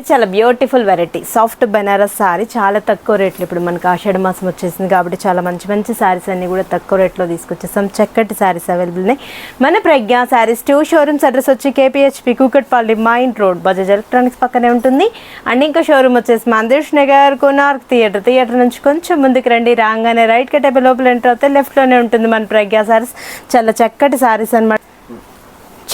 చాలా beautiful variety soft Banaras saree చాలా తక్కువ రేట్లు. ఇప్పుడు మనకు ఆషాఢ మాసం వచ్చేసింది కాబట్టి చాలా మంచి మంచి సారీస్ అన్ని కూడా తక్కువ రేట్లో తీసుకొచ్చేసాం. చక్కటి సారీస్ అవైలబుల్ ఉన్నాయి మన ప్రజ్ఞ సారీస్ 2 షోరూమ్స్. అడ్రస్ వచ్చి KPHP Kukatpally mine road Bajaj electronics పక్కనే ఉంటుంది. అండ్ ఇంకా షోరూమ్ వచ్చేసి మందిర్ష్ నగర్ కోనార్క్ థియేటర్ నుంచి కొంచెం ముందుకు రండి. రాగానే రైట్ కట్ లోపల ఎంటర్ అవుతే లెఫ్ట్లోనే ఉంటుంది మన ప్రజ్ఞ సారీస్. చాలా చక్కటి సారీస్ అన్నమాట,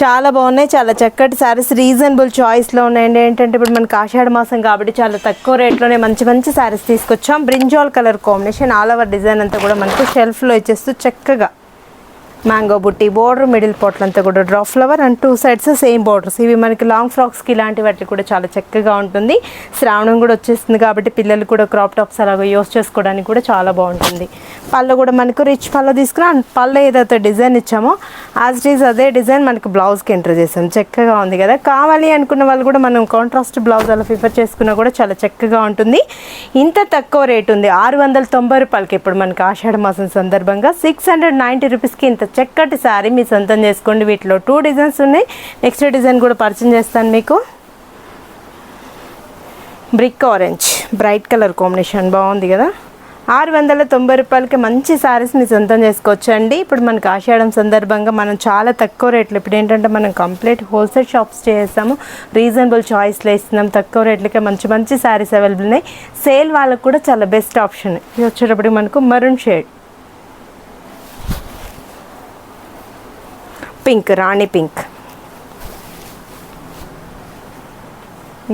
చాలా బాగున్నాయి, చాలా చక్కటి సారీస్ రీజనబుల్ చాయిస్లో ఉన్నాయండి. ఏంటంటే ఇప్పుడు మనకి ఆషాఢ మాసం కాబట్టి చాలా తక్కువ రేట్లోనే మంచి మంచి సారీస్ తీసుకొచ్చాం. Brinjal colour combination all over design అంతా కూడా మనకు షెల్ఫ్లో ఇచ్చేస్తూ చక్కగా మ్యాంగో బుట్టి బోర్డర్, మిడిల్ పోర్ట్లు అంతా కూడా drop flower and 2 sides same borders. ఇవి మనకి లాంగ్ ఫ్రాక్స్కి ఇలాంటి వాటికి కూడా చాలా చక్కగా ఉంటుంది. శ్రావణం కూడా వచ్చేస్తుంది కాబట్టి పిల్లలు కూడా క్రాప్ టాప్స్ అలాగే యూస్ చేసుకోవడానికి కూడా చాలా బాగుంటుంది. పళ్ళు కూడా మనకు రిచ్ పళ్ళు తీసుకుని అండ్ పళ్ళు ఏదైతే డిజైన్ ఇచ్చామో యాజ్ ఇట్ ఈజ్ అదే డిజైన్ మనకి బ్లౌజ్కి ఎంటర్ చేసాం. చక్కగా ఉంది కదా. కావాలి అనుకున్న వాళ్ళు కూడా మనం కాంట్రాస్ట్ బ్లౌజ్ అలా ప్రిఫర్ చేసుకున్నా కూడా చాలా చక్కగా ఉంటుంది. ఇంత తక్కువ రేట్ ఉంది 690 రూపాయలకి. ఇప్పుడు మనకి ఆషాఢ మాసం సందర్భంగా 690 రూపీస్కి ఇంత చక్కటి సారీ మీ సొంతం చేసుకోండి. వీటిలో 2 డిజైన్స్ ఉన్నాయి. నెక్స్ట్ డిజైన్ కూడా పరిచయం చేస్తాను మీకు. Brick orange bright colour combination బాగుంది కదా. 690 రూపాయలకి మంచి సారీస్ మీ సొంతం చేసుకోవచ్చు అండి. ఇప్పుడు మనకి ఆషాఢం సందర్భంగా మనం చాలా తక్కువ రేట్లు, ఇప్పుడు ఏంటంటే మనం కంప్లీట్ హోల్సేల్ షాప్స్ చేస్తాము. రీజనబుల్ చాయిస్లో ఇస్తున్నాం. తక్కువ రేట్లకే మంచి మంచి సారీస్ అవైలబుల్ ఉన్నాయి. సేల్ వాళ్ళకు కూడా చాలా బెస్ట్ ఆప్షన్. ఇది వచ్చేటప్పటికి మనకు మరూన్ షేడ్, పింక్, రాణి పింక్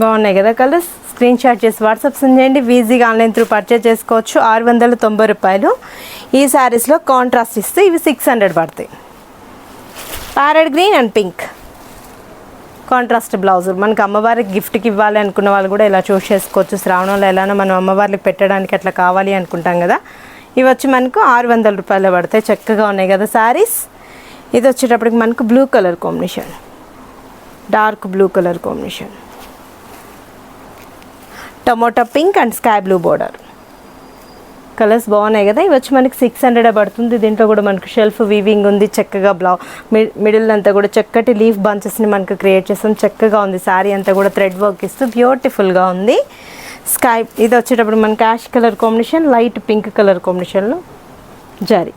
బాగున్నాయి కదా కలర్స్. స్క్రీన్ షాట్ చేసి వాట్సాప్ సెండ్ చేయండి. ఈజీగా ఆన్లైన్ త్రూ పర్చేజ్ చేసుకోవచ్చు. 690 రూపాయలు. ఈ శారీస్లో కాంట్రాస్ట్ ఇస్తే ఇవి 600 పడతాయి. Parrot green and pink contrast blouse. మనకి అమ్మవారికి గిఫ్ట్కి ఇవ్వాలి అనుకున్న వాళ్ళు కూడా ఇలా చూస్ చేసుకోవచ్చు. శ్రావణంలో ఎలానో మనం అమ్మవారికి పెట్టడానికి అట్లా కావాలి అనుకుంటాం కదా. ఇవి వచ్చి మనకు 600 రూపాయలు పడతాయి. చక్కగా ఉన్నాయి కదా శారీస్. ఇది వచ్చేటప్పటికి మనకు blue colour combination, dark blue colour combination, tomato pink and sky blue border colours బాగున్నాయి కదా. ఇవి వచ్చి మనకి 600 పడుతుంది. దీంట్లో కూడా మనకు షెల్ఫ్ వీవింగ్ ఉంది. చక్కగా మిడిల్ అంతా కూడా చక్కటి లీఫ్ బంచెస్ని మనకు క్రియేట్ చేస్తాం. చక్కగా ఉంది. శారీ అంతా కూడా థ్రెడ్ వర్క్ ఇస్తూ బ్యూటిఫుల్గా ఉంది. స్కై ఇది వచ్చేటప్పుడు మనకి ash colour combination, light pink colour కాంబినేషన్లో జరీ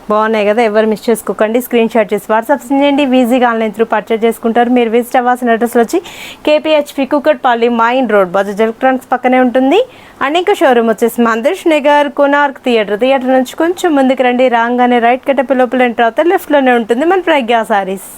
బాగున్నాయి కదా. ఎవరు మిస్ చేసుకోకండి. స్క్రీన్ షాట్ చేసి వాట్సాప్ చేయండి. ఈజీగా ఆన్లైన్ త్రూ పర్చేజ్ చేసుకుంటారు. మీరు విజిట్ అవ్వాల్సిన అడ్రస్ వచ్చి KPHP Kukatpally mine road Bajaj electronics పక్కనే ఉంటుంది. అండ్ ఇంకా షోరూమ్ వచ్చేసి మందిర్ష్ నగర్ కోనార్క్ థియేటర్ నుంచి కొంచెం ముందుకు రండి. రాగానే రైట్ కట్ లోపల ఎంటర్ అవుతారు. లెఫ్ట్లోనే ఉంటుంది మన ప్రజ్ఞ సారీస్.